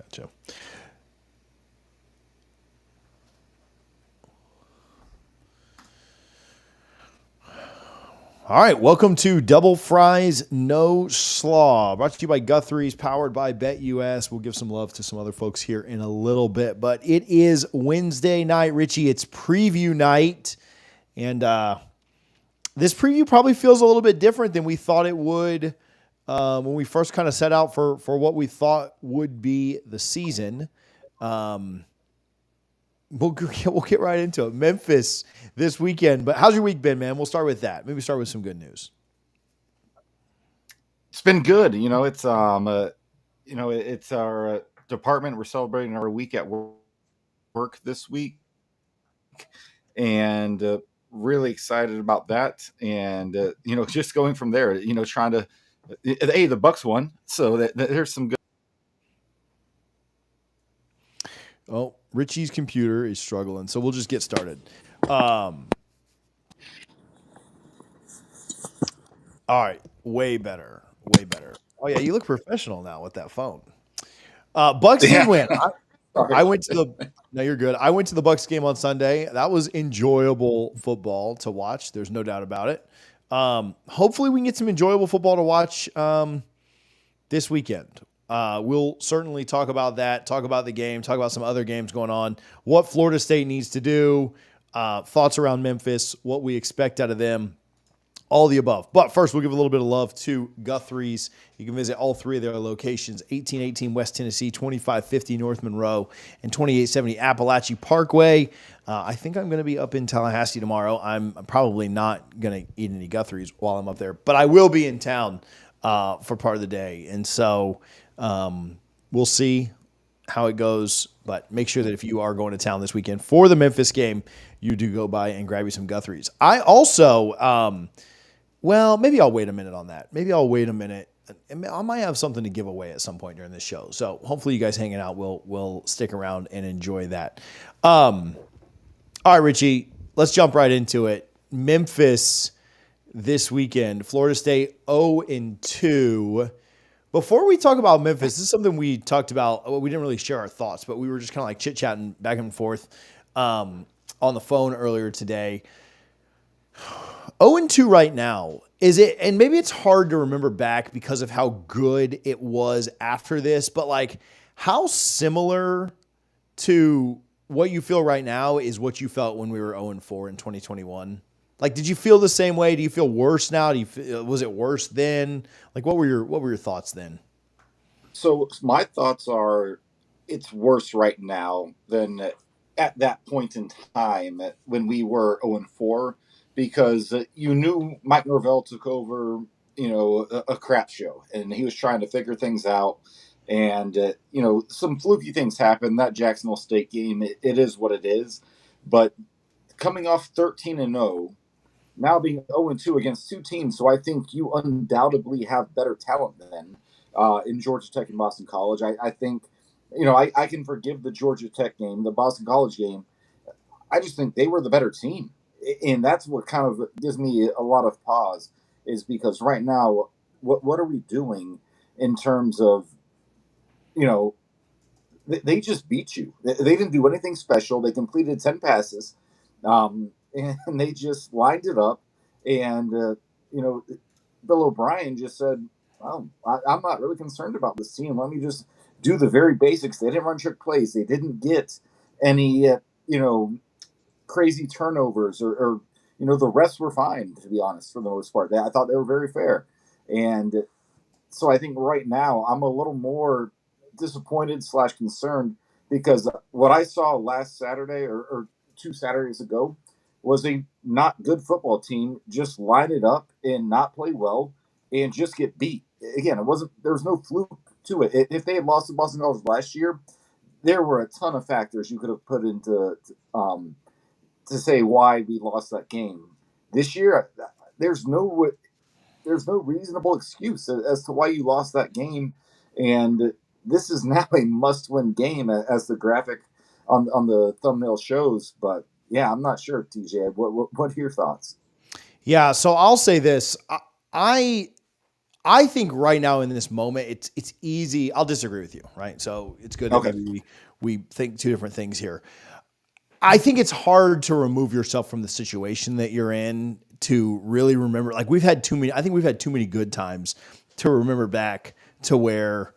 Gotcha. All right, welcome to Double Fries No Slaw, brought to you by Guthrie's, powered by BetUS. We'll give some love to some other folks here in a little bit, but it is Wednesday night, Richie. It's preview night, and this preview probably feels a little bit different than we thought it would when we first kind of set out for what we thought would be the season. Um, we'll get right into it. Memphis this weekend. But how's your week been, man? We'll start with that. Maybe start with some good news. It's been good. It's our department. We're celebrating our week at work this week, and really excited about that. And just going from there. Trying to. The Bucks won, so there's some good. Oh, Richie's computer is struggling, so we'll just get started. All right, way better, way better. Oh yeah, you look professional now with that phone. Bucks did win. I went to the. No, you're good. I went to the Bucks game on Sunday. That was enjoyable football to watch. There's no doubt about it. Hopefully, we can get some enjoyable football to watch this weekend. We'll certainly talk about that, talk about the game, talk about some other games going on, what Florida State needs to do, thoughts around Memphis, what we expect out of them, all the above. But first, we'll give a little bit of love to Guthrie's. You can visit all three of their locations, 1818 West Tennessee, 2550 North Monroe, and 2870 Appalachia Parkway. I think I'm going to be up in Tallahassee tomorrow. I'm probably not going to eat any Guthrie's while I'm up there, but I will be in town for part of the day. And so we'll see how it goes, but make sure that if you are going to town this weekend for the Memphis game, you do go by and grab you some Guthrie's. I also, well, maybe I'll wait a minute on that. Maybe I'll wait a minute. I might have something to give away at some point during this show. So hopefully you guys hanging out will stick around and enjoy that. All right, Richie, let's jump right into it. Memphis this weekend, Florida State 0-2. Before we talk about Memphis, this is something we talked about. Well, we didn't really share our thoughts, but we were just kind of like chit-chatting back and forth on the phone earlier today. 0-2 right now. Is it, and maybe it's hard to remember back because of how good it was after this, but like how similar to what you feel right now is what you felt when we were 0-4 in 2021? Like, did you feel the same way? Do you feel worse now? Was it worse then? Like, what were your thoughts then? So my thoughts are, it's worse right now than at that point in time when we were 0-4, because you knew Mike Norvell took over, a crap show, and he was trying to figure things out. And some fluky things happened. That Jacksonville State game, it is what it is. But coming off 13-0, now being 0-2 against two teams, so I think you undoubtedly have better talent than in Georgia Tech and Boston College. I think, I can forgive the Georgia Tech game, the Boston College game. I just think they were the better team. And that's what kind of gives me a lot of pause, is because right now, what are we doing in terms of, they just beat you. They didn't do anything special. They completed 10 passes, and they just lined it up. And, Bill O'Brien just said, well, I'm not really concerned about this team. Let me just do the very basics. They didn't run trick plays. They didn't get any, crazy turnovers or the refs were fine, to be honest, for the most part. I thought they were very fair. And so I think right now I'm a little more disappointed / concerned, because what I saw last Saturday or 2 Saturdays ago was a not good football team just line it up and not play well and just get beat. Again, there was no fluke to it. If they had lost to Boston College last year, there were a ton of factors you could have put into to say why we lost that game. This year, there's no reasonable excuse as to why you lost that game, and this is now a must-win game, as the graphic on the thumbnail shows. But yeah, I'm not sure, TJ. What are your thoughts? Yeah, so I'll say this. I I think right now in this moment, it's easy. I'll disagree with you, right? So it's good that Okay. maybe we think two different things here. I think it's hard to remove yourself from the situation that you're in to really remember. Like we've had too many. I think we've had too many good times to remember back to where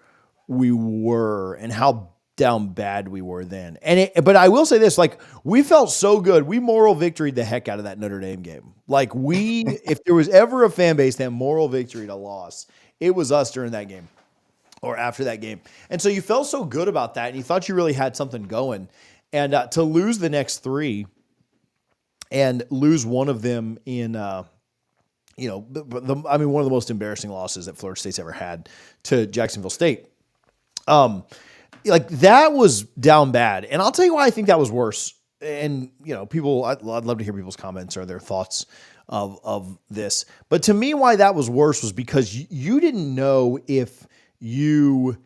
we were and how down bad we were then. But I will say this: like we felt so good. We moral victoried the heck out of that Notre Dame game. Like if there was ever a fan base that moral victoried a loss, it was us during that game or after that game. And so you felt so good about that and you thought you really had something going. And to lose the next three and lose one of them in, one of the most embarrassing losses that Florida State's ever had to Jacksonville State. Like that was down bad. And I'll tell you why I think that was worse. And, I'd love to hear people's comments or their thoughts of this. But to me, why that was worse was because you didn't know if you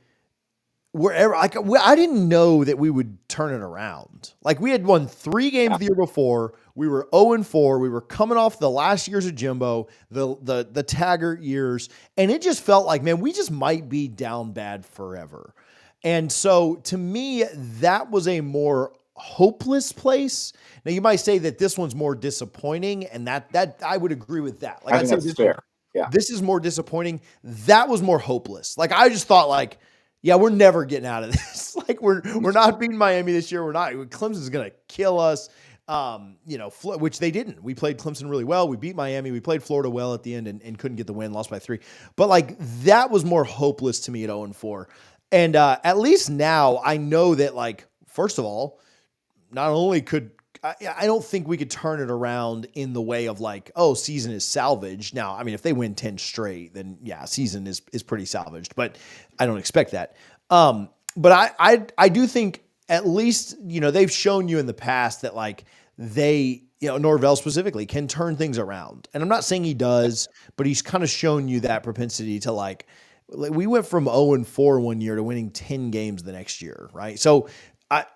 wherever I didn't know that we would turn it around. Like we had won 3 games the year before. We were 0-4. We were coming off the last years of Jimbo, the Taggart years, and it just felt like, man, we just might be down bad forever. And so to me, that was a more hopeless place. Now you might say that this one's more disappointing, and that I would agree with that. Like I think that's fair. Yeah. This is more disappointing. That was more hopeless. Like I just thought like, yeah, we're never getting out of this. Like we're not beating Miami this year. We're not. Clemson's going to kill us. Which they didn't. We played Clemson really well. We beat Miami. We played Florida well at the end and couldn't get the win. Lost by 3. But like that was more hopeless to me at 0-4. And at least now I know that like first of all, not only could I don't think we could turn it around in the way of like, oh, season is salvaged. Now, I mean, if they win 10 straight, then yeah, season is pretty salvaged, but I don't expect that. But I do think at least, they've shown you in the past that like they, Norvell specifically can turn things around. And I'm not saying he does, but he's kind of shown you that propensity to like we went from 0-4 one year to winning 10 games the next year, right? So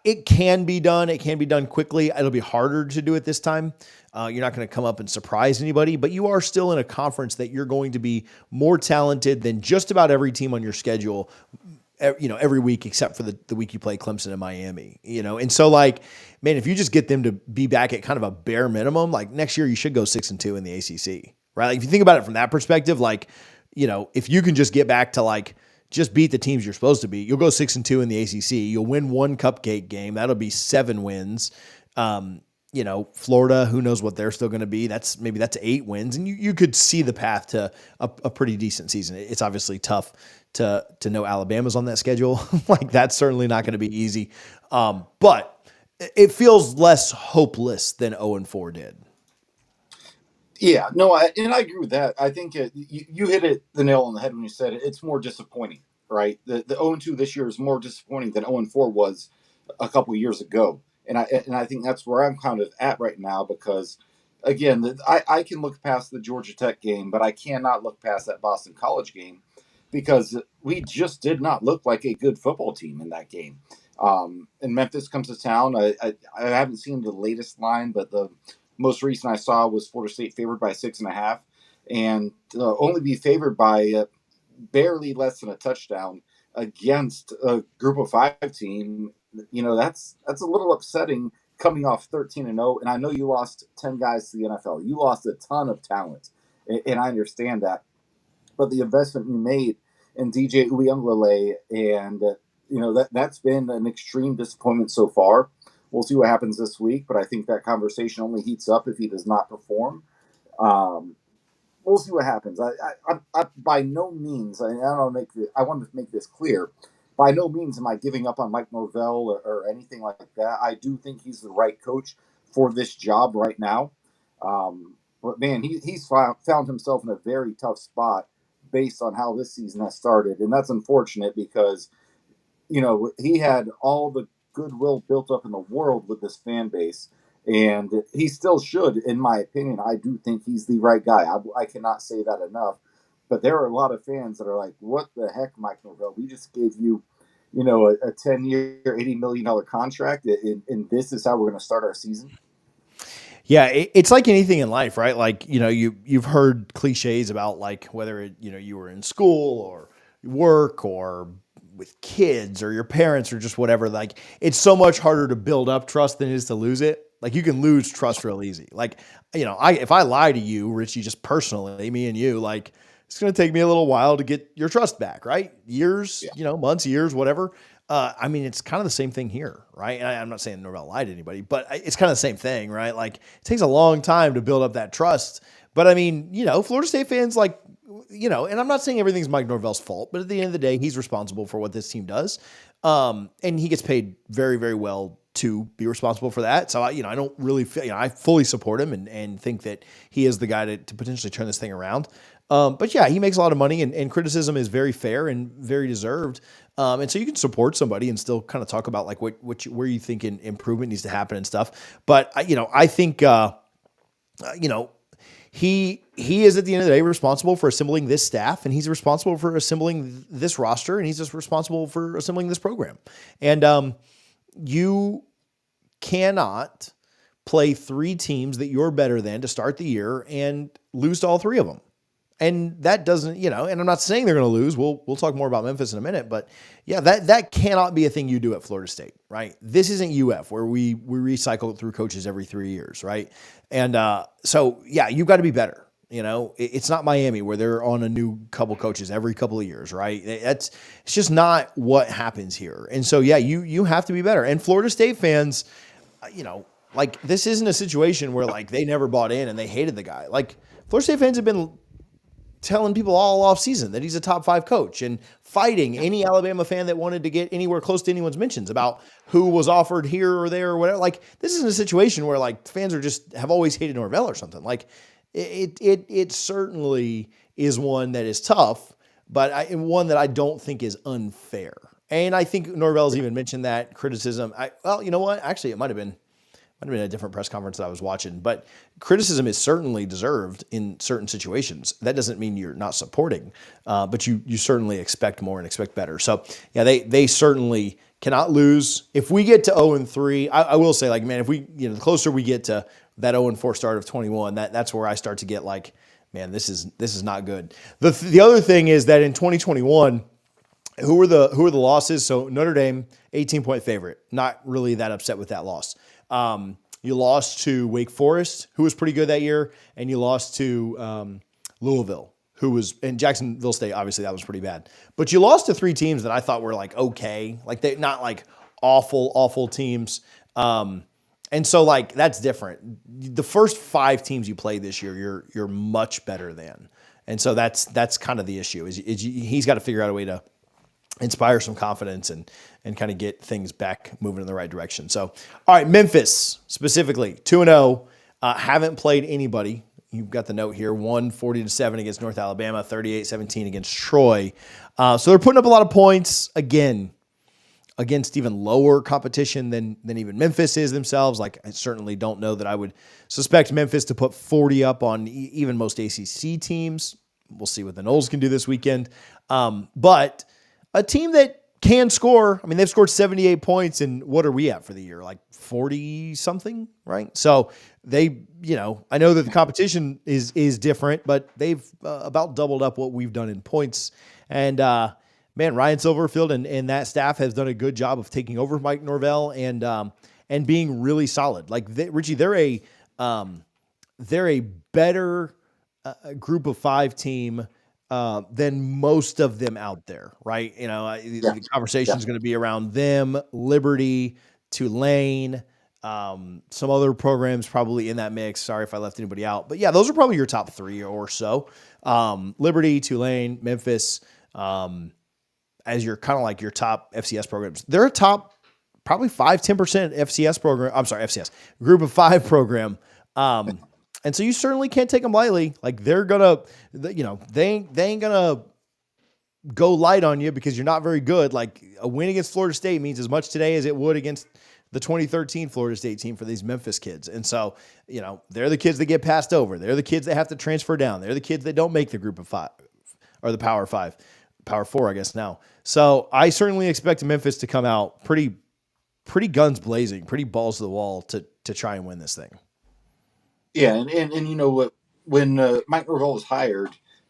it can be done. It can be done quickly. It'll be harder to do it this time. You're not going to come up and surprise anybody, but you are still in a conference that you're going to be more talented than just about every team on your schedule, every week except for the week you play Clemson and Miami, And so like, man, if you just get them to be back at kind of a bare minimum, like next year you should go 6-2 in the ACC, right? Like if you think about it from that perspective, like, if you can just get back to like, just beat the teams you're supposed to beat. You'll go 6-2 in the ACC. You'll win 1 cupcake game. That'll be 7 wins. Florida, who knows what they're still going to be. That's 8 wins. And you could see the path to a pretty decent season. It's obviously tough to know Alabama's on that schedule. Like that's certainly not going to be easy. But it feels less hopeless than 0-4 did. Yeah, no, I agree with that. I think you hit the nail on the head when you said it. It's more disappointing, right? The 0-2 this year is more disappointing than 0-4 was a couple of years ago, and I think that's where I'm kind of at right now because, again, I can look past the Georgia Tech game, but I cannot look past that Boston College game because we just did not look like a good football team in that game. And Memphis comes to town. I haven't seen the latest line, but the most recent I saw was Florida State favored by 6.5, and only be favored by barely less than a touchdown against a Group of 5 team. That's a little upsetting coming off 13-0. And I know you lost 10 guys to the NFL. You lost a ton of talent, and I understand that. But the investment you made in DJ Uyunglele and that's been an extreme disappointment so far. We'll see what happens this week, but I think that conversation only heats up if he does not perform. We'll see what happens. I by no means, I want to make this clear. By no means am I giving up on Mike Norvell or anything like that. I do think he's the right coach for this job right now. But man, he's found himself in a very tough spot based on how this season has started, and that's unfortunate because he had all the goodwill built up in the world with this fan base, and he still should, in my opinion. I do think he's the right guy. I cannot say that enough. But there are a lot of fans that are like, "What the heck, Mike Norvell? We just gave you, a 10-year, $80 million contract, and this is how we're going to start our season." Yeah, it's like anything in life, right? Like, you've heard cliches about like whether you were in school or work or with kids or your parents or just whatever. Like, it's so much harder to build up trust than it is to lose it. Like, you can lose trust real easy. Like, if I lie to you, Richie, just personally, me and you, like, it's going to take me a little while to get your trust back, right? Years, Yeah. months, years, whatever. I mean, it's kind of the same thing here, right? And I'm not saying Norvell lied to anybody, but it's kind of the same thing, right? Like, it takes a long time to build up that trust. But I mean, Florida State fans, like, and I'm not saying everything's Mike Norvell's fault, but at the end of the day, he's responsible for what this team does. And he gets paid very, very well to be responsible for that. So I don't really feel, I fully support him and think that he is the guy to potentially turn this thing around. But yeah, he makes a lot of money and criticism is very fair and very deserved. And so you can support somebody and still kind of talk about like where you think improvement needs to happen and stuff. But I think, he is at the end of the day responsible for assembling this staff, and he's responsible for assembling this roster, and he's just responsible for assembling this program. And you cannot play three teams that you're better than to start the year and lose to all three of them. And that doesn't, and I'm not saying they're going to lose. We'll talk more about Memphis in a minute, but yeah, that cannot be a thing you do at Florida State, right? This isn't UF where we recycle through coaches every 3 years, right? And so yeah, you've got to be better. It's not Miami where they're on a new couple coaches every couple of years, right? It's just not what happens here. And so yeah, you have to be better. And Florida State fans, like this isn't a situation where like they never bought in and they hated the guy. Like Florida State fans have been telling people all off season that he's a top 5 coach and fighting any Alabama fan that wanted to get anywhere close to anyone's mentions about who was offered here or there or whatever. Like this isn't a situation where like fans are just have always hated Norvell or something. Like it certainly is one that is tough, but one that I don't think is unfair. And I think Norvell's even mentioned that criticism. Well, you know what? Actually, it might have been a different press conference that I was watching, but criticism is certainly deserved in certain situations. That doesn't mean you're not supporting, but you certainly expect more and expect better. So yeah, they certainly cannot lose. If we get to 0-3, I will say like, man, if we, the closer we get to that 0-4 start of 21, that's where I start to get like, man, this is not good. The other thing is that in 2021, who are the losses? So Notre Dame, 18-point favorite. Not really that upset with that loss. You lost to Wake Forest, who was pretty good that year, and you lost to Louisville, who was in Jacksonville State. Obviously, that was pretty bad. But you lost to 3 teams that I thought were like okay, like they not like awful teams. And so like that's different. The first 5 teams you played this year, you're much better than, and so that's kind of the issue. Is he's got to figure out a way to inspire some confidence and kind of get things back moving in the right direction. So, all right, Memphis specifically, 2-0, haven't played anybody. You've got the note here, won 40-7 against North Alabama, 38-17 against Troy. So they're putting up a lot of points, again, against even lower competition than even Memphis is themselves. Like, I certainly don't know that I would suspect Memphis to put 40 up on even most ACC teams. We'll see what the Noles can do this weekend. But a team that can score, I mean, they've scored 78 points, and what are we at for the year? Like 40 something, right? So they, I know that the competition is different, but they've about doubled up what we've done in points. And man, Ryan Silverfield and that staff has done a good job of taking over Mike Norvell and being really solid. Like Richie, they're a better group of 5 team than most of them out there, right? The conversation is going to be around them, Liberty, Tulane, some other programs probably in that mix. Sorry if I left anybody out, but yeah, those are probably your top 3 or so. Liberty, Tulane, Memphis, as your kind of like your top FCS programs. They're a top probably 5-10% FCS program. I'm sorry, FCS group of 5 program. And so you certainly can't take them lightly. Like they're gonna, they ain't gonna go light on you because you're not very good. Like a win against Florida State means as much today as it would against the 2013 Florida State team for these Memphis kids. And so, they're the kids that get passed over. They're the kids that have to transfer down. They're the kids that don't make the group of 5 or the Power 5, Power 4, I guess now. So I certainly expect Memphis to come out pretty guns blazing, pretty balls to the wall to try and win this thing. Yeah, and you know what? When Mike Norvell was hired,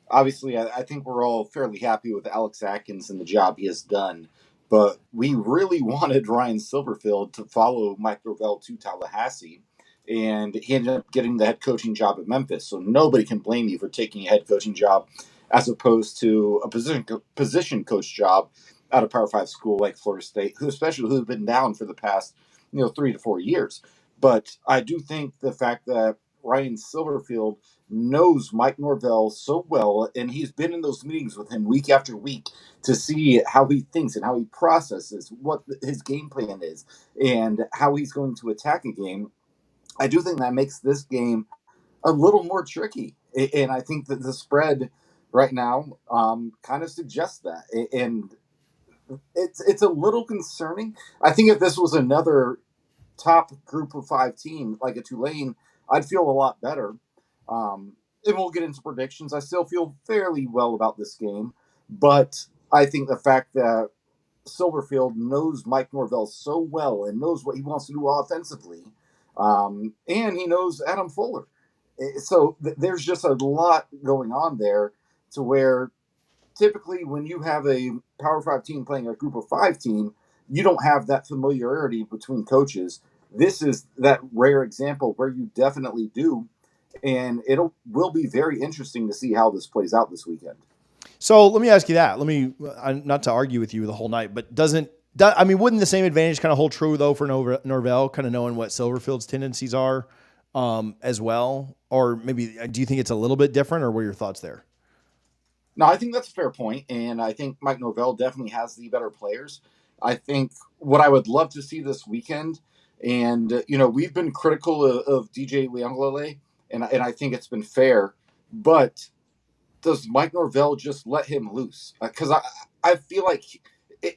obviously, I think we're all fairly happy with Alex Atkins and the job he has done. But we really wanted Ryan Silverfield to follow Mike Norvell to Tallahassee, and he ended up getting the head coaching job at Memphis. So nobody can blame you for taking a head coaching job as opposed to a position coach job at a Power Five school like Florida State, who's been down for the past 3 to 4 years. But I do think the fact that Ryan Silverfield knows Mike Norvell so well, and he's been in those meetings with him week after week to see how he thinks and how he processes, what his game plan is, and how he's going to attack a game. I do think that makes this game a little more tricky, and I think that the spread right now kind of suggests that, and it's a little concerning. I think if this was another top group of five team like a Tulane, I'd feel a lot better. And we'll get into predictions. I still feel fairly well about this game, but I think the fact that Silverfield knows Mike Norvell so well and knows what he wants to do offensively, and he knows Adam Fuller. So there's just a lot going on there to where typically when you have a Power Five team playing a Group of Five team, you don't have that familiarity between coaches. This is that rare example where you definitely do, and will be very interesting to see how this plays out this weekend. So let me ask you that. Not to argue with you the whole night, but I mean, wouldn't the same advantage kind of hold true though for Norvell, kind of knowing what Silverfield's tendencies are as well? Or maybe do you think it's a little bit different, or what are your thoughts there? No, I think that's a fair point, and I think Mike Norvell definitely has the better players. I think what I would love to see this weekend, and we've been critical of DJ Leonglele, and I think it's been fair, but does Mike Norvell just let him loose? Because I feel like,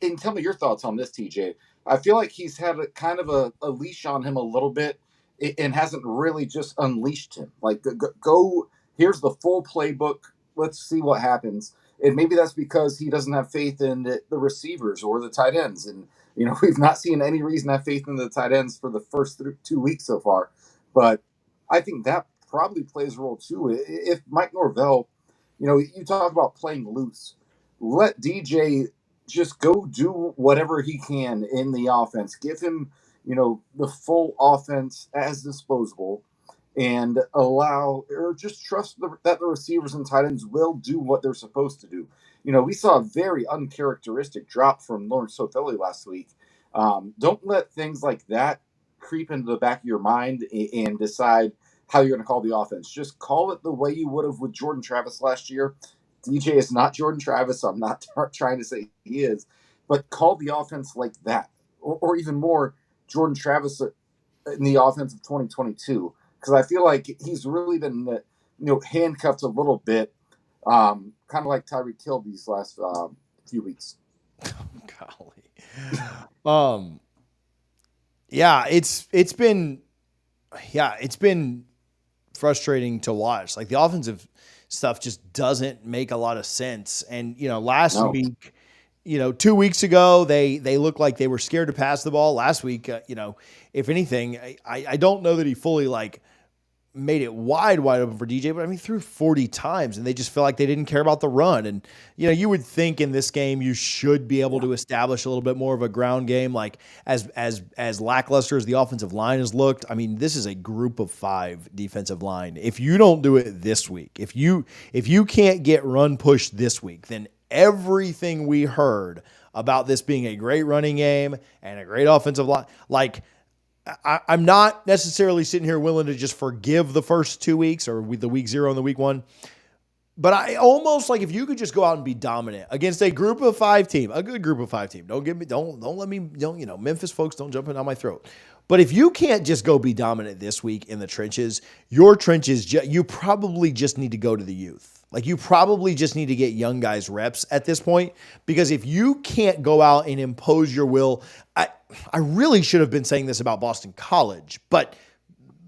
and tell me your thoughts on this, TJ. I feel like he's had a kind of a leash on him a little bit, and hasn't really just unleashed him. Like, go here's the full playbook. Let's see what happens. And maybe that's because he doesn't have faith in the receivers or the tight ends. And we've not seen any reason to have faith in the tight ends for the first 2 weeks so far. But I think that probably plays a role too. If Mike Norvell, you talk about playing loose. Let DJ just go do whatever he can in the offense. Give him, the full offense as disposable, and allow or just trust that the receivers and tight ends will do what they're supposed to do. We saw a very uncharacteristic drop from Lawrence Soteli last week. Don't let things like that creep into the back of your mind and decide how you're going to call the offense. Just call it the way you would have with Jordan Travis last year. DJ is not Jordan Travis. So I'm not trying to say he is, but call the offense like that, or even more, Jordan Travis in the offense of 2022. Because I feel like he's really been, handcuffed a little bit, kind of like Tyreek Hill these last few weeks. Golly. Yeah, it's been frustrating to watch. Like, the offensive stuff just doesn't make a lot of sense. And last No. week, 2 weeks ago, they looked like they were scared to pass the ball. Last week, if anything, I don't know that he fully made it wide open for DJ, but I mean, threw 40 times, and they just feel like they didn't care about the run. And, you would think in this game, you should be able to establish a little bit more of a ground game. Like, as lackluster as the offensive line has looked, I mean, this is a group of five defensive line. If you don't do it this week, if you can't get run push this week, then everything we heard about this being a great running game and a great offensive line, I'm not necessarily sitting here willing to just forgive the first 2 weeks or with the week 0 and the week 1. But I almost like if you could just go out and be dominant against a group of five team, a good group of five team. Don't let me, Memphis folks, don't jump in on my throat. But if you can't just go be dominant this week in the trenches, you probably just need to go to the youth. Like, you probably just need to get young guys reps at this point, because if you can't go out and impose your will, I really should have been saying this about Boston College, but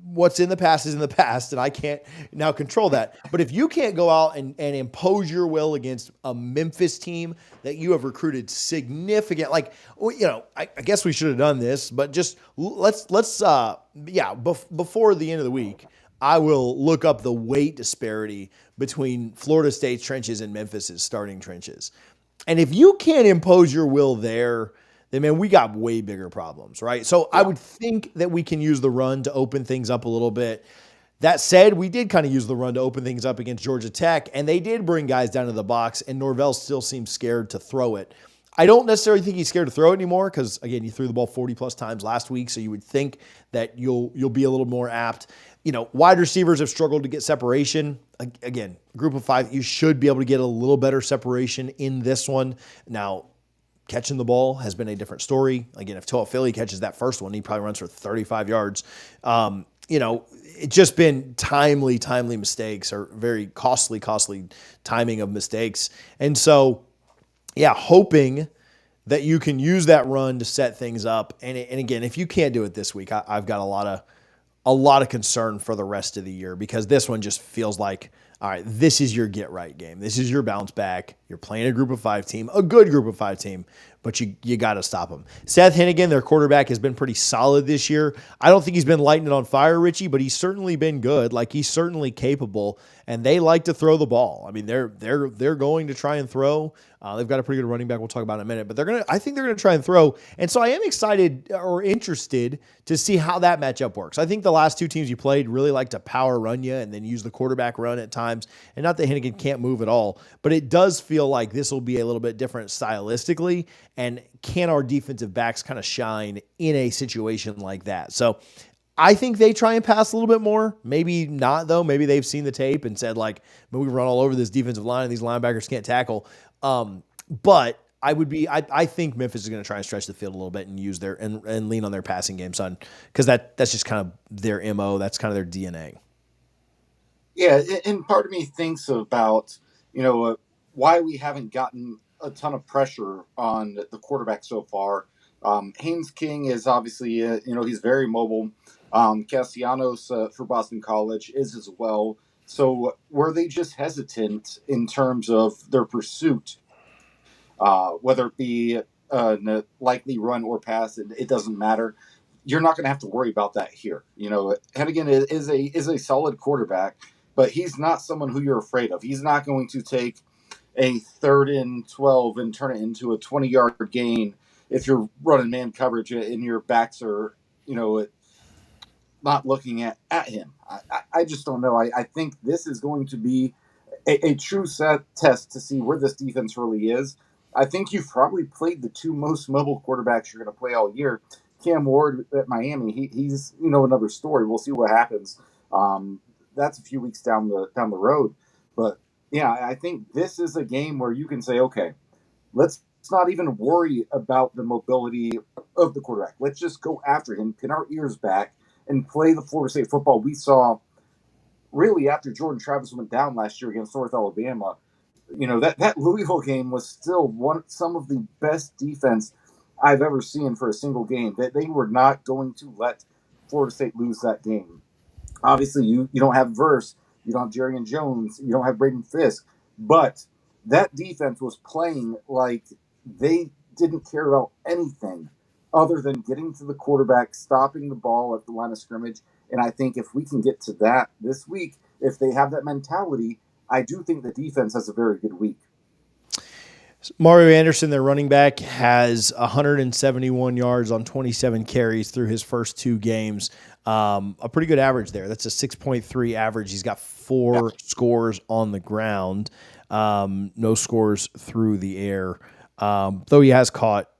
what's in the past is in the past, and I can't now control that. But if you can't go out and impose your will against a Memphis team that you have recruited significant, I guess we should have done this, but just before the end of the week, I will look up the weight disparity between Florida State's trenches and Memphis's starting trenches. And if you can't impose your will there, then man, we got way bigger problems, right? So I Yeah. would think that we can use the run to open things up a little bit. That said, we did kind of use the run to open things up against Georgia Tech, and they did bring guys down to the box, and Norvell still seems scared to throw it. I don't necessarily think he's scared to throw it anymore because, again, you threw the ball 40 plus times last week, so you would think that you'll be a little more apt. Wide receivers have struggled to get separation. Again, group of 5, you should be able to get a little better separation in this one. Now, catching the ball has been a different story. Again, if Toa Philly catches that first one, he probably runs for 35 yards. It's just been timely mistakes or very costly timing of mistakes. And so, yeah, hoping that you can use that run to set things up. And again, if you can't do it this week, I've got a lot of concern for the rest of the year because this one just feels like, all right, this is your get right game. This is your bounce back. You're playing a group of 5 team, a good group of 5 team, but you got to stop them. Seth Hennigan, their quarterback, has been pretty solid this year. I don't think he's been lighting it on fire, Richie, but he's certainly been good. Like, he's certainly capable, and they like to throw the ball. I mean, they're going to try and throw. They've got a pretty good running back we'll talk about in a minute, but I think they're going to try and throw. And so I am excited or interested to see how that matchup works. I think the last 2 teams you played really like to power run you and then use the quarterback run at times. And not that Hennigan can't move at all, but it does feel like this will be a little bit different stylistically. And can our defensive backs kind of shine in a situation like that? So I think they try and pass a little bit more. Maybe not, though. Maybe they've seen the tape and said, like, we run all over this defensive line and these linebackers can't tackle. But I think Memphis is going to try and stretch the field a little bit and use and lean on their passing game, son, because that's just kind of their MO. That's kind of their DNA. Yeah, and part of me thinks about why we haven't gotten a ton of pressure on the quarterback so far. Haynes King is obviously he's very mobile. Castellanos for Boston College is as well. So were they just hesitant in terms of their pursuit, whether it be a likely run or pass? It doesn't matter. You're not going to have to worry about that here. Hennigan is a solid quarterback, but he's not someone who you're afraid of. He's not going to take a 3rd and 12 and turn it into a 20-yard gain if you're running man coverage and your backs are, not looking at him. I just don't know. I think this is going to be a true set test to see where this defense really is. I think you've probably played the 2 most mobile quarterbacks you're going to play all year. Cam Ward at Miami, he's another story. We'll see what happens. That's a few weeks down the road, but yeah, I think this is a game where you can say, okay, let's not even worry about the mobility of the quarterback. Let's just go after him, pin our ears back, and play the Florida State football we saw really after Jordan Travis went down last year against North Alabama. That Louisville game was still some of the best defense I've ever seen for a single game. That they were not going to let Florida State lose that game. Obviously, you don't have Verse, you don't have Jerrion Jones, you don't have Braden Fisk, but that defense was playing like they didn't care about anything other than getting to the quarterback, stopping the ball at the line of scrimmage. And I think if we can get to that this week, if they have that mentality, I do think the defense has a very good week. Mario Anderson, their running back, has 171 yards on 27 carries through his first 2 games. A pretty good average there. That's a 6.3 average. He's got 4 scores on the ground, no scores through the air, though he has caught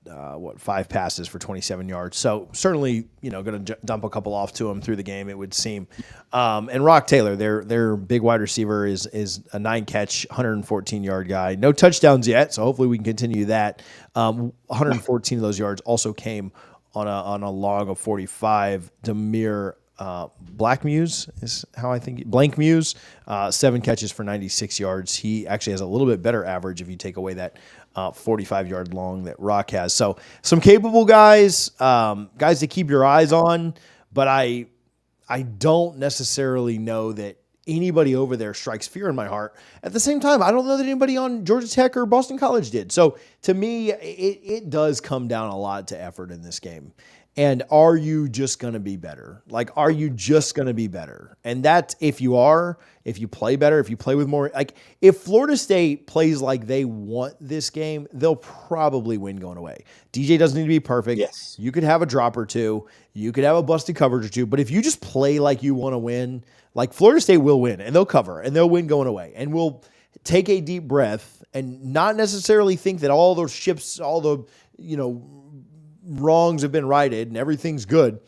5 passes for 27 yards. So certainly, going to dump a couple off to him through the game, it would seem. And Rock Taylor, their big wide receiver, is a 9-catch, 114-yard guy. No touchdowns yet, so hopefully we can continue that. 114 of those yards also came on a log of 45. Demir Blackmuse is how I think. Blankmuse, 7 catches for 96 yards. He actually has a little bit better average if you take away that 45-yard long that Rock has. So some capable guys, guys to keep your eyes on, but I don't necessarily know that anybody over there strikes fear in my heart. At the same time, I don't know that anybody on Georgia Tech or Boston College did. So to me, it does come down a lot to effort in this game. And are you just going to be better? Like, are you just going to be better? And that, if you are, if you play better, if you play with more, like, if Florida State plays like they want this game, they'll probably win going away. DJ doesn't need to be perfect. Yes. You could have a drop or two. You could have a busted coverage or two. But if you just play like you want to win, like, Florida State will win, and they'll cover, and they'll win going away. And we'll take a deep breath and not necessarily think that all those ships, all the, wrongs have been righted and everything's good.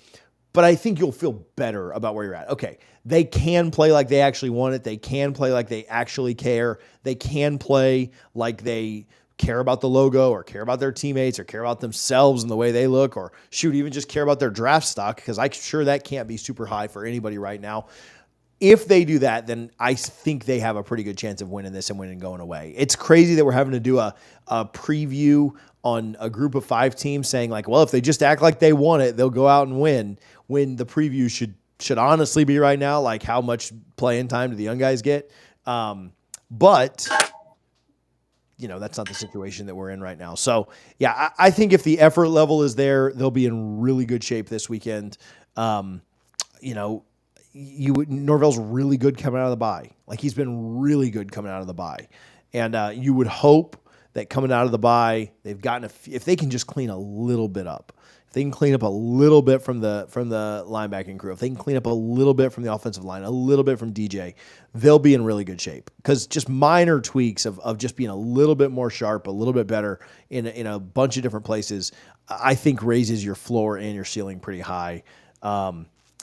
But I think you'll feel better about where you're at. Okay, they can play like they actually want it. They can play like they actually care. They can play like they care about the logo or care about their teammates or care about themselves and the way they look, or shoot, even just care about their draft stock, because I'm sure that can't be super high for anybody right now. If they do that, then I think they have a pretty good chance of winning this and winning going away. It's crazy that we're having to do a preview on a group of 5 teams saying, like, well, if they just act like they want it, they'll go out and win, when the preview should honestly be right now, like, how much playing time do the young guys get? But that's not the situation that we're in right now. So, yeah, I think if the effort level is there, they'll be in really good shape this weekend. Norvell's really good coming out of the bye. Like, he's been really good coming out of the bye. And you would hope that coming out of the bye, they've gotten if they can just clean a little bit up. If they can clean up a little bit from the linebacking crew, if they can clean up a little bit from the offensive line, a little bit from DJ, they'll be in really good shape. Because just minor tweaks of just being a little bit more sharp, a little bit better in a bunch of different places, I think raises your floor and your ceiling pretty high.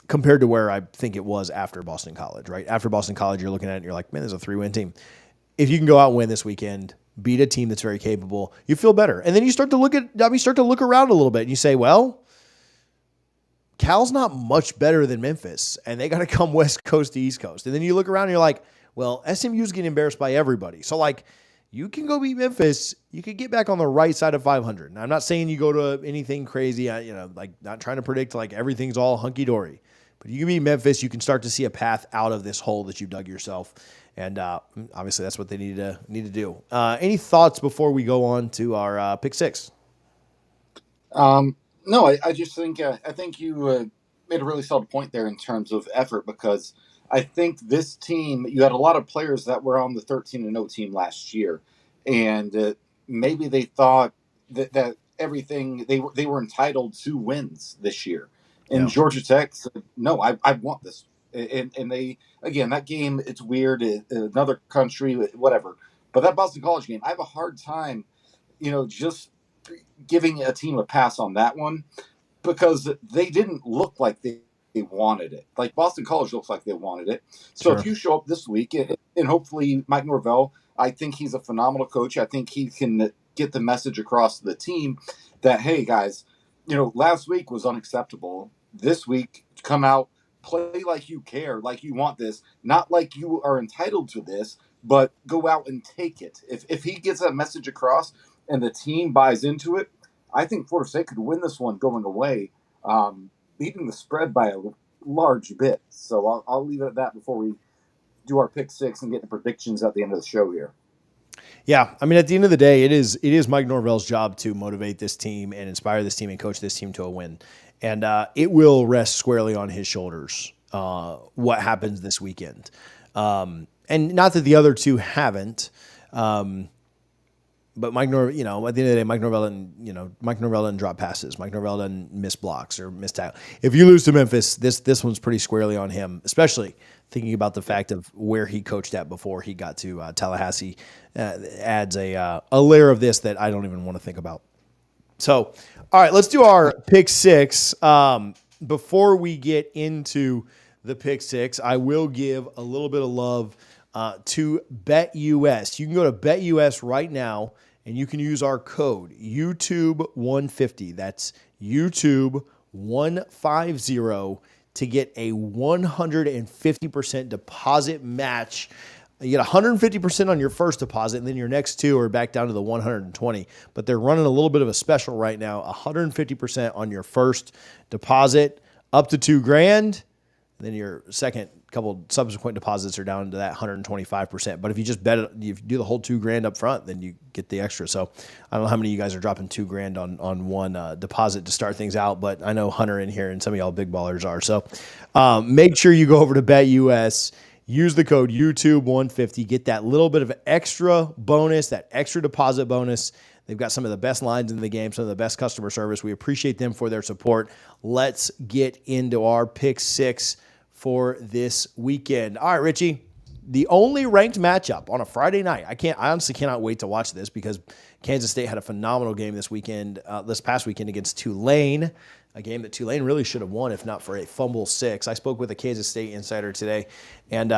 Compared to where I think it was after Boston College, right? After Boston College, you're looking at it and you're like, man, there's a 3-win team. If you can go out and win this weekend, beat a team that's very capable, you feel better. And then you start to look around a little bit and you say, well, Cal's not much better than Memphis, and they got to come West Coast to East Coast. And then you look around and you're like, well, SMU's getting embarrassed by everybody. So, like, you can go beat Memphis. You could get back on the right side of 500. Now, I'm not saying you go to anything crazy, not trying to predict like everything's all hunky-dory. But you can beat Memphis. You can start to see a path out of this hole that you dug yourself. And obviously that's what they need to do. Any thoughts before we go on to our pick 6? No, I just think you made a really solid point there in terms of effort, because I think this team, you had a lot of players that were on the 13-0 team last year, and maybe they thought that everything they were entitled to wins this year. And Georgia Tech said, no, I want this. And they, again, that game, it's weird, another country, whatever. But that Boston College game, I have a hard time, just giving a team a pass on that one, because they didn't look like they wanted it. Like, Boston College looks like they wanted it. So If you show up this week, and hopefully Mike Norvell, I think he's a phenomenal coach. I think he can get the message across to the team that, hey, guys, last week was unacceptable. This week, come out, play like you care, like you want this, not like you are entitled to this, but go out and take it. If he gets that message across and the team buys into it, I think Florida State could win this one going away, beating the spread by a large bit. So I'll leave it at that before we do our pick 6 and get the predictions at the end of the show here. Yeah, I mean, at the end of the day, it is Mike Norvell's job to motivate this team and inspire this team and coach this team to a win. And it will rest squarely on his shoulders what happens this weekend. And not that the other two haven't, but Mike Norvell, at the end of the day, Mike Norvell doesn't drop passes. Mike Norvell doesn't miss blocks or miss tackle. If you lose to Memphis, this one's pretty squarely on him, especially thinking about the fact of where he coached at before he got to Tallahassee. Adds a layer of this that I don't even want to think about. So, all right, let's do our pick 6. Before we get into the pick 6, I will give a little bit of love to BetUS. You can go to BetUS right now, and you can use our code YouTube150. That's YouTube150 to get a 150% deposit match. You get 150% on your first deposit, and then your next two are back down to the 120. But they're running a little bit of a special right now, 150% on your first deposit up to $2,000. then your second couple subsequent deposits are down to that 125%. But if you just bet it, if you do the whole $2,000 up front, then you get the extra. So I don't know how many of you guys are dropping $2,000 on one deposit to start things out, but I know Hunter in here and some of y'all big ballers are. So make sure you go over to BetUS, use the code YouTube150, get that little bit of extra bonus, that extra deposit bonus. They've got some of the best lines in the game, some of the best customer service. We appreciate them for their support. Let's get into our pick six for this weekend. All right, Richie, the only ranked matchup on a Friday night. I honestly cannot wait to watch this because Kansas State had a phenomenal game this past weekend against Tulane, a game that Tulane really should have won if not for a fumble six. I spoke with a Kansas State insider today, and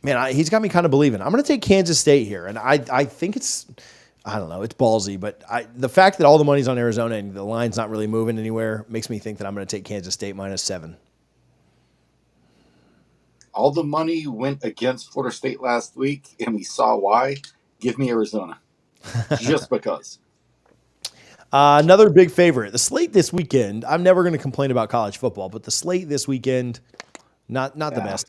he's got me kind of believing. I'm going to take Kansas State here, and I think it's – I don't know. It's ballsy, but the fact that all the money's on Arizona and the line's not really moving anywhere makes me think that I'm going to take Kansas State -7. All the money went against Florida State last week, and we saw why. Give me Arizona, just because. Another big favorite. The slate this weekend, I'm never going to complain about college football, but the slate this weekend, not the best.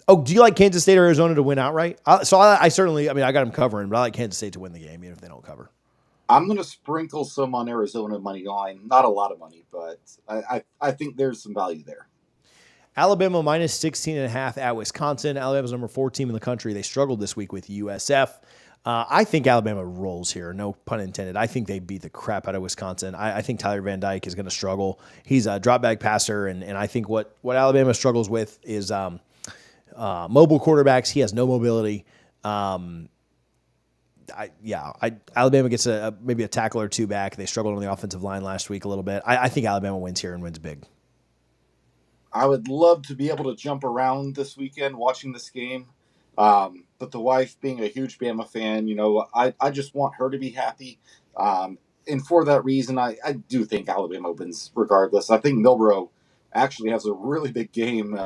Do you like Kansas State or Arizona to win outright? I certainly, I got them covering, but I like Kansas State to win the game, even if they don't cover. I'm going to sprinkle some on Arizona money line. Not a lot of money, but I think there's some value there. Alabama -16.5 at Wisconsin. Alabama's number 4 team in the country. They struggled this week with USF. I think Alabama rolls here. No pun intended. I think they beat the crap out of Wisconsin. I think Tyler Van Dyke is going to struggle. He's a drop back passer, and I think what Alabama struggles with is mobile quarterbacks. He has no mobility. Alabama gets maybe a tackle or two back. They struggled on the offensive line last week a little bit. I think Alabama wins here and wins big. I would love to be able to jump around this weekend watching this game. But the wife being a huge Bama fan, I just want her to be happy. And for that reason, I do think Alabama wins regardless. I think Milroe actually has a really big game.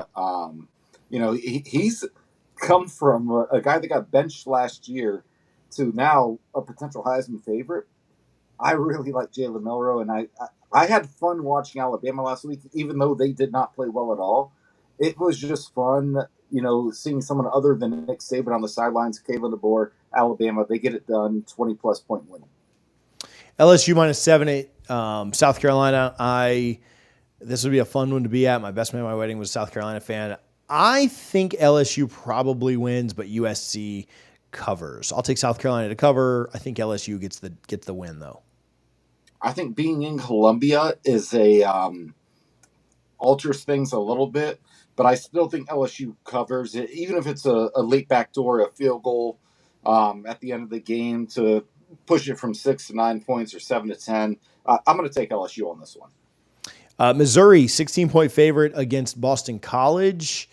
He's come from a guy that got benched last year to now a potential Heisman favorite. I really like Jalen Milroe, and I had fun watching Alabama last week, even though they did not play well at all. It was just fun, seeing someone other than Nick Saban on the sidelines. Kayla DeBoer, Alabama, they get it done, 20-plus point win. LSU -7 South Carolina. This would be a fun one to be at. My best man at my wedding was a South Carolina fan. I think LSU probably wins, but USC covers. I'll take South Carolina to cover. I think LSU gets the win, though. I think being in Columbia is alters things a little bit, but I still think LSU covers it, even if it's a late backdoor, a field goal at the end of the game to push it from 6 to 9 points or 7 to 10. I'm going to take LSU on this one. Missouri, 16-point favorite against Boston College.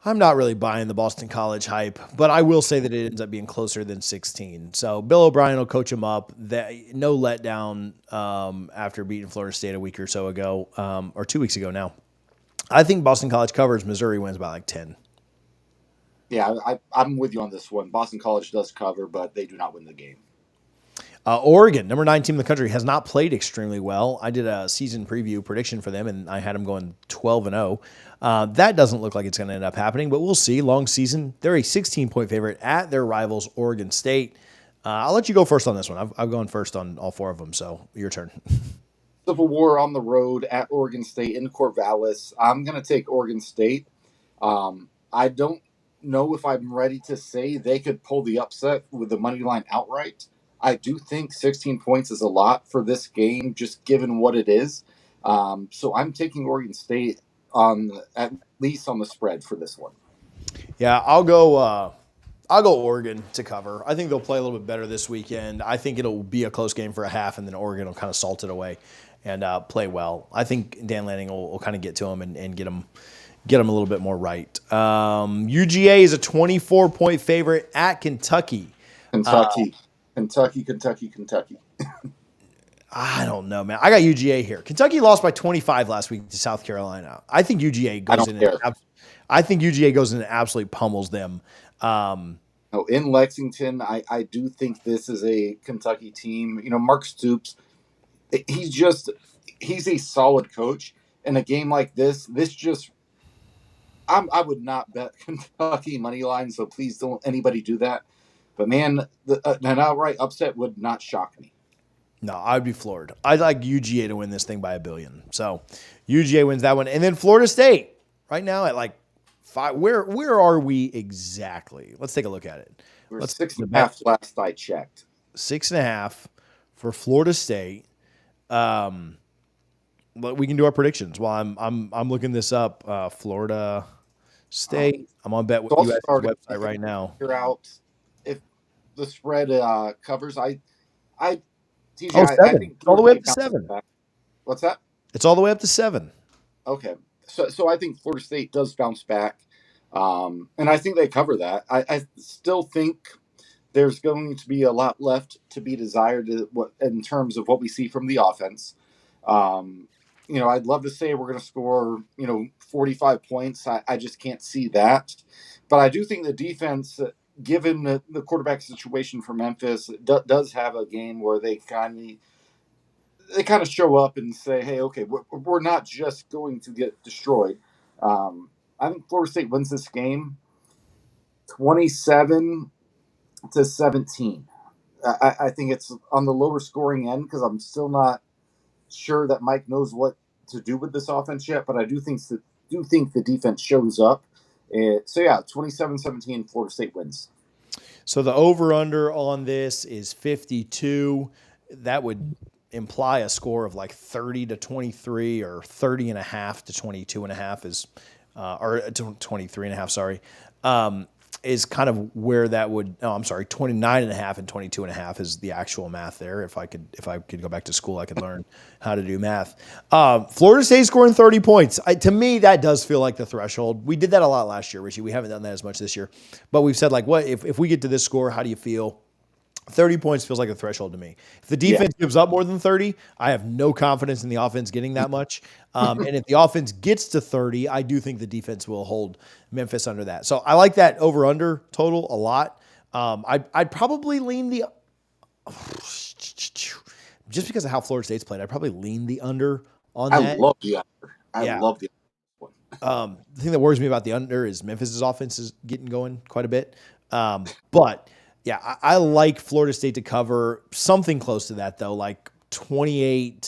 I'm not really buying the Boston College hype, but I will say that it ends up being closer than 16. So Bill O'Brien will coach them up. No letdown after beating Florida State a week or so ago, or 2 weeks ago now. I think Boston College covers. Missouri wins by 10. Yeah, I'm with you on this one. Boston College does cover, but they do not win the game. Oregon, number 9 team in the country, has not played extremely well. I did a season preview prediction for them, and I had them going 12-0. That doesn't look like it's going to end up happening, but we'll see. Long season. They're a 16-point favorite at their rivals, Oregon State. I'll let you go first on this one. I've gone first on all 4 of them, so your turn. Civil War on the road at Oregon State in Corvallis. I'm going to take Oregon State. I don't know if I'm ready to say they could pull the upset with the money line outright. I do think 16 points is a lot for this game, just given what it is. So I'm taking Oregon State at least on the spread for this one. Yeah, I'll go Oregon to cover. I think they'll play a little bit better this weekend. I think it'll be a close game for a half, and then Oregon will kind of salt it away and play well. I think Dan Lanning will kind of get to them and get them a little bit more right. UGA is a 24-point favorite at Kentucky. Kentucky. I don't know, man. I got UGA here. Kentucky lost by 25 last week to South Carolina. I think UGA goes in. I think UGA goes in and absolutely pummels them. In Lexington, I do think this is a Kentucky team. Mark Stoops, he's a solid coach. In a game like this just I would not bet Kentucky money line, so please don't anybody do that. But man, an outright upset would not shock me. No, I'd be floored. I'd like UGA to win this thing by $1 billion. So UGA wins that one. And then Florida State right now at like 5. Where are we exactly? Let's take a look at it. We're Let's 6.5 last I checked. 6.5 for Florida State. But we can do our predictions while I'm looking this up. Florida State. I'm on Bet So I'll US start website right now. Figure out if the spread covers. TJ, Oh, I 7. think It's all the way up to Florida State 7. bounces back. What's that? It's all the way up to 7. Okay, so I think Florida State does bounce back, and I think they cover that. I still think there's going to be a lot left to be desired in terms of what we see from the offense. I'd love to say we're going to score, 45 points. I just can't see that. But I do think the defense, given the quarterback situation for Memphis, does have a game where they kind of show up and say, hey, okay, we're not just going to get destroyed. I think Florida State wins this game 27-17. I think it's on the lower scoring end because I'm still not sure that Mike knows what to do with this offense yet, but I do think the defense shows up. 27-17, Florida State wins. So the over-under on this is 52. That would imply a score of like 30-23 or 30.5 to 22.5 is, or 23.5, sorry, is kind of where that would, 29.5 and 22.5 is the actual math there. If I could go back to school, I could learn how to do math. Florida State scoring 30 points. To me, that does feel like the threshold. We did that a lot last year, Richie. We haven't done that as much this year, but we've said like, what if we get to this score, how do you feel? 30 points feels like a threshold to me. If the defense gives up more than 30, I have no confidence in the offense getting that much. And if the offense gets to 30, I do think the defense will hold Memphis under that. So I like that over-under total a lot. I'd probably lean the – just because of how Florida State's played, I'd probably lean the under on that. I love the under. I love the under. The thing that worries me about the under is Memphis' offense is getting going quite a bit. But – yeah, I like Florida State to cover something close to that, though, like 28-17,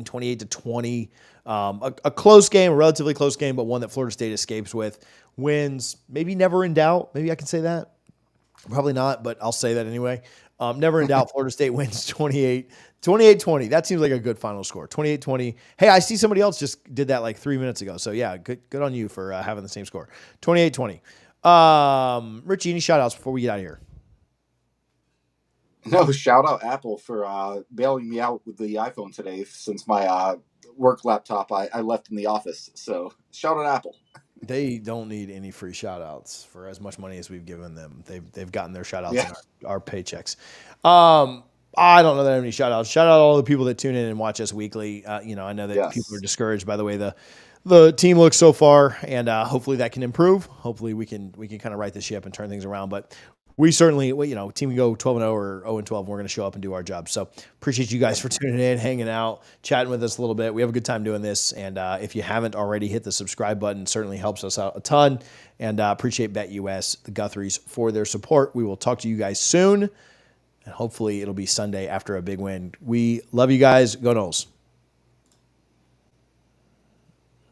28-20. A close game, a relatively close game, but one that Florida State escapes with. Wins, maybe never in doubt. Maybe I can say that. Probably not, but I'll say that anyway. Never in doubt, Florida State wins 28-20. That seems like a good final score. 28-20. Hey, I see somebody else just did that like 3 minutes ago. So, yeah, good on you for having the same score. 28-20. Richie, any shout outs before we get out of here? No, shout out Apple for bailing me out with the iPhone today since my work laptop I left in the office. So shout out Apple. They don't need any free shout outs for as much money as we've given them. They've gotten their shout outs in our paychecks. I don't know that I have any shout outs. Shout out all the people that tune in and watch us weekly. I know that people are discouraged by the way the team looks so far, and hopefully that can improve. Hopefully we can kind of right the ship and turn things around. But we certainly, team can go 12-0 or 0-12. We're going to show up and do our job. So appreciate you guys for tuning in, hanging out, chatting with us a little bit. We have a good time doing this. And if you haven't already, hit the subscribe button. It certainly helps us out a ton. And appreciate BetUS, the Guthries, for their support. We will talk to you guys soon. And hopefully it'll be Sunday after a big win. We love you guys. Go Noles.